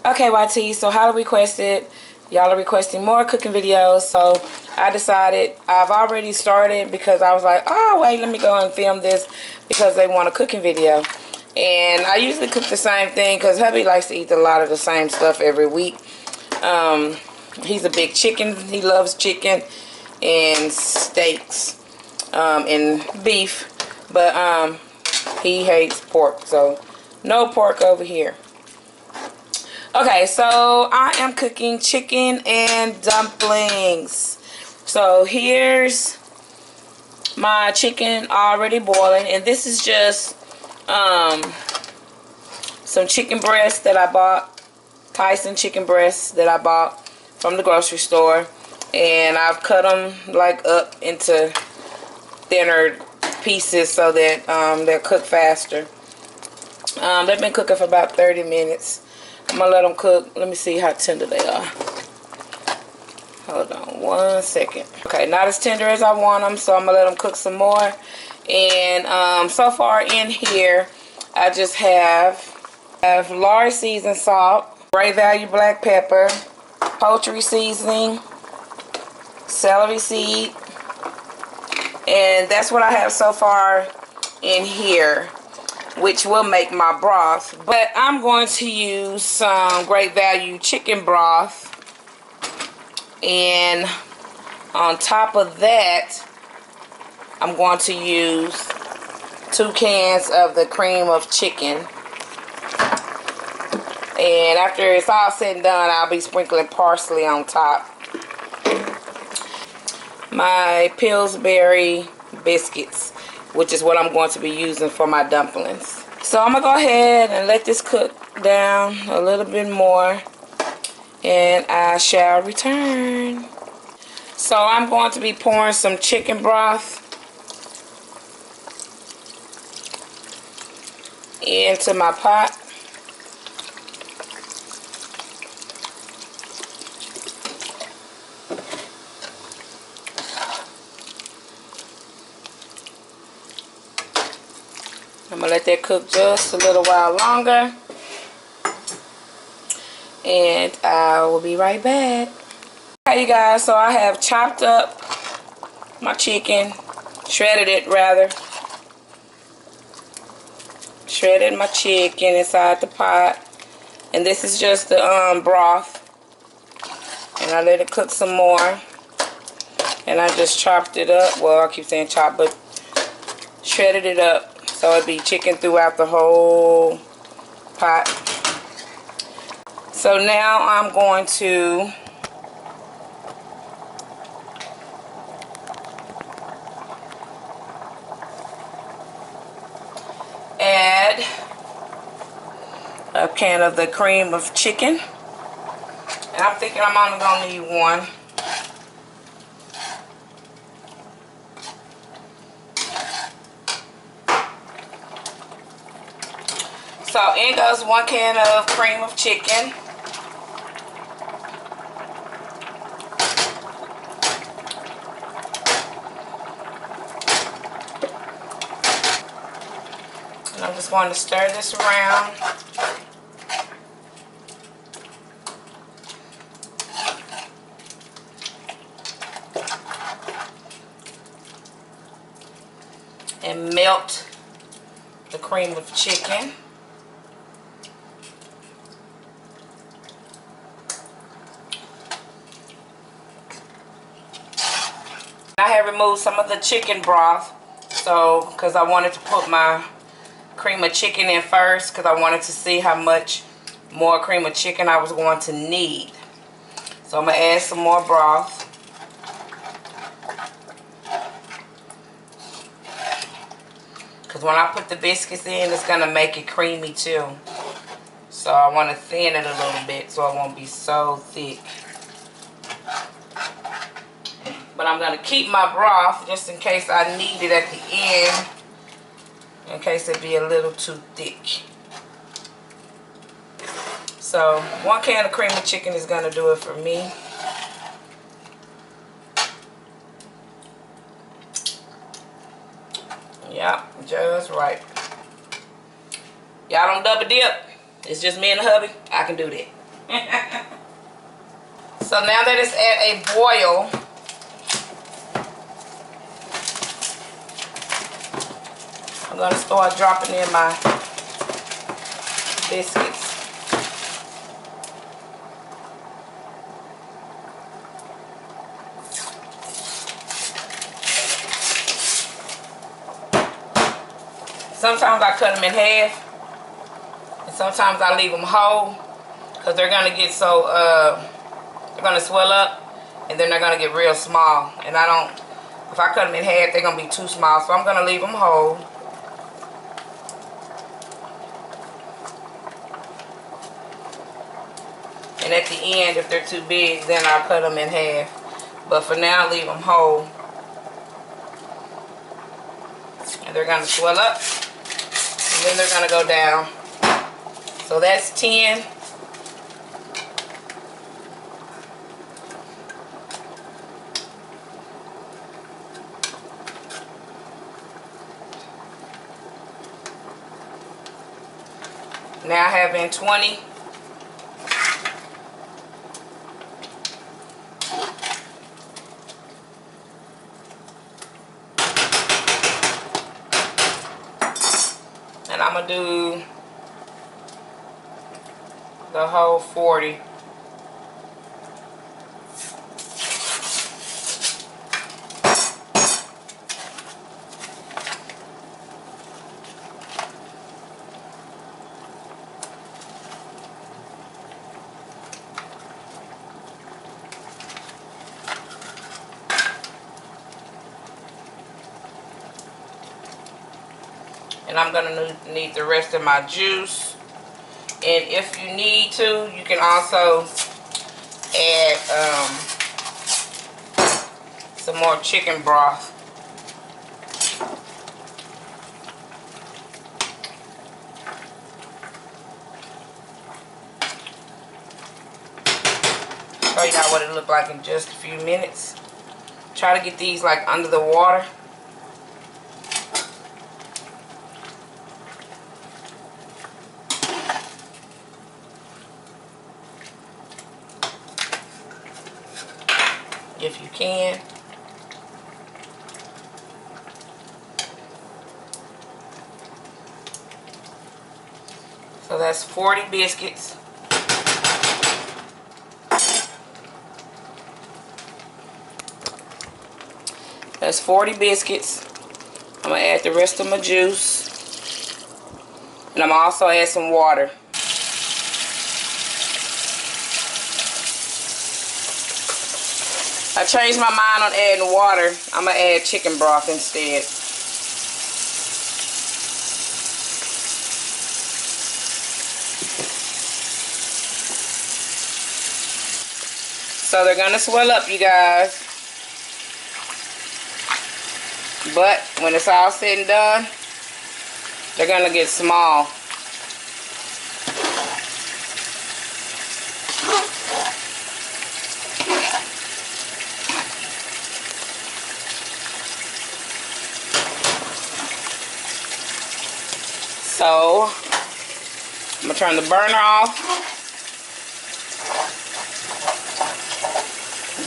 Okay, YT, so how to request it. Y'all are requesting more cooking videos, so I decided, I've already started because I was like, oh wait, let me go and film this because they want a cooking video. And I usually cook the same thing because hubby likes to eat a lot of the same stuff every week. He's a big chicken, he loves chicken and steaks and beef, but he hates pork, so no pork over here. Okay, so I am cooking chicken and dumplings. So here's my chicken already boiling, and this is just some chicken breasts that I bought, Tyson chicken breasts that I bought from the grocery store, and I've cut them like up into thinner pieces so that they'll cook faster. They've been cooking for about 30 minutes. I'm gonna let them cook. Let me see how tender they are. Hold on 1 second. Okay, not as tender as I want them, so I'm gonna let them cook some more. And so far in here, I just have large seasoned salt, Great Value black pepper, poultry seasoning, celery seed, and that's what I have so far in here, which will make my broth. But I'm going to use some Great Value chicken broth, and on top of that I'm going to use 2 cans of the cream of chicken. And after it's all said and done, I'll be sprinkling parsley on top. My Pillsbury biscuits, which is what I'm going to be using for my dumplings. So I'm going to go ahead and let this cook down a little bit more, and I shall return. So I'm going to be pouring some chicken broth into my pot. I'm going to let that cook just a little while longer, and I will be right back. Okay, you guys, so I have chopped up my chicken, shredded it rather. Shredded my chicken inside the pot, and this is just the broth, and I let it cook some more, and I just chopped it up. Well, I keep saying chop, but shredded it up so it'd be chicken throughout the whole pot. So now I'm going to add a can of the cream of chicken, and I'm thinking I'm only gonna need 1. So in goes 1 can of cream of chicken. And I'm just going to stir this around. And melt the cream of chicken. I have removed some of the chicken broth, so because I wanted to put my cream of chicken in first, because I wanted to see how much more cream of chicken I was going to need. So I'm going to add some more broth. Because when I put the biscuits in, it's going to make it creamy too. So I want to thin it a little bit so it won't be so thick. But I'm going to keep my broth just in case I need it at the end, in case it be a little too thick. So 1 can of cream of chicken is going to do it for me. Yeah, just right. Y'all don't double dip. It's just me and the hubby. I can do that. So now that it's at a boil, I'm going to start dropping in my biscuits. Sometimes I cut them in half, and sometimes I leave them whole, because they're going to get so, they're going to swell up, and then they're going to get real small. And I don't, if I cut them in half, they're going to be too small, so I'm going to leave them whole. And at the end, if they're too big, then I'll cut them in half. But for now, leave them whole. And they're going to swell up. And then they're going to go down. So that's 10. Now having 20. And I'm going to do the whole 40. And I'm going to need the rest of my juice. And if you need to, you can also add some more chicken broth. Show you guys what it looked like in just a few minutes. Try to get these like under the water. If you can. So that's 40 biscuits. That's 40 biscuits. I'm going to add the rest of my juice. And I'm going to also add some water. I changed my mind on adding water. I'm going to add chicken broth instead. So they're going to swell up, you guys. But when it's all said and done, they're going to get small. So, I'm going to turn the burner off.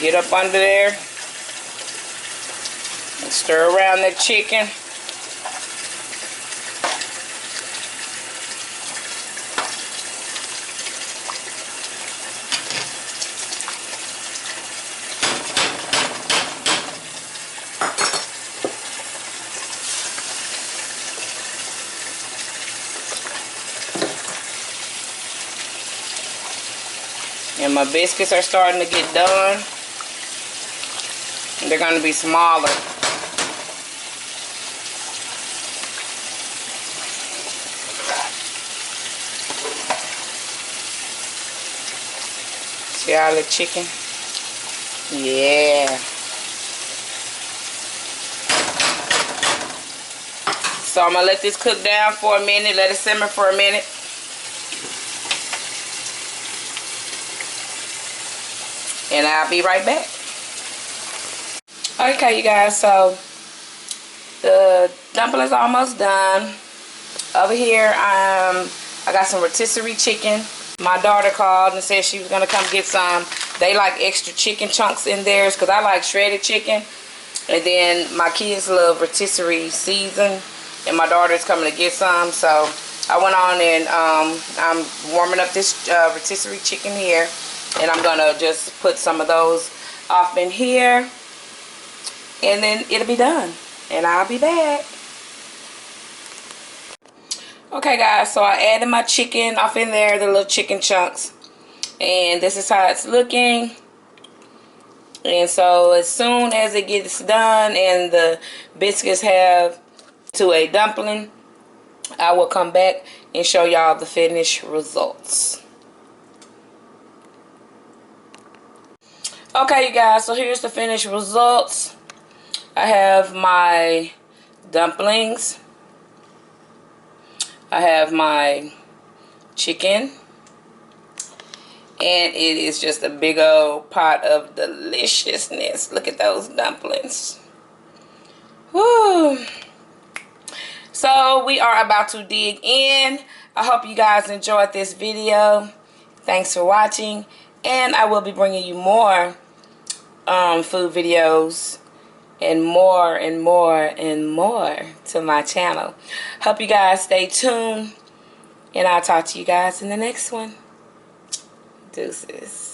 Get up under there. And stir around that chicken. And my biscuits are starting to get done. And they're going to be smaller. See all the chicken? Yeah. So I'm going to let this cook down for a minute. Let it simmer for a minute. And I'll be right back. Okay, you guys, so the dumplings are almost done. Over here, I got some rotisserie chicken. My daughter called and said she was going to come get some. They like extra chicken chunks in theirs because I like shredded chicken. And then my kids love rotisserie season. And my daughter's coming to get some. So I went on and I'm warming up this rotisserie chicken here. And I'm going to just put some of those off in here. And then it'll be done. And I'll be back. Okay guys, so I added my chicken off in there, the little chicken chunks. And this is how it's looking. And so as soon as it gets done and the biscuits have to a dumpling, I will come back and show y'all the finished results. Okay you guys, so here's the finished results. I have my dumplings. I have my chicken. And it is just a big old pot of deliciousness. Look at those dumplings. Woo. So we are about to dig in. I hope you guys enjoyed this video. Thanks for watching. And I will be bringing you more food videos. And more and more and more to my channel. Hope you guys stay tuned. And I'll talk to you guys in the next one. Deuces.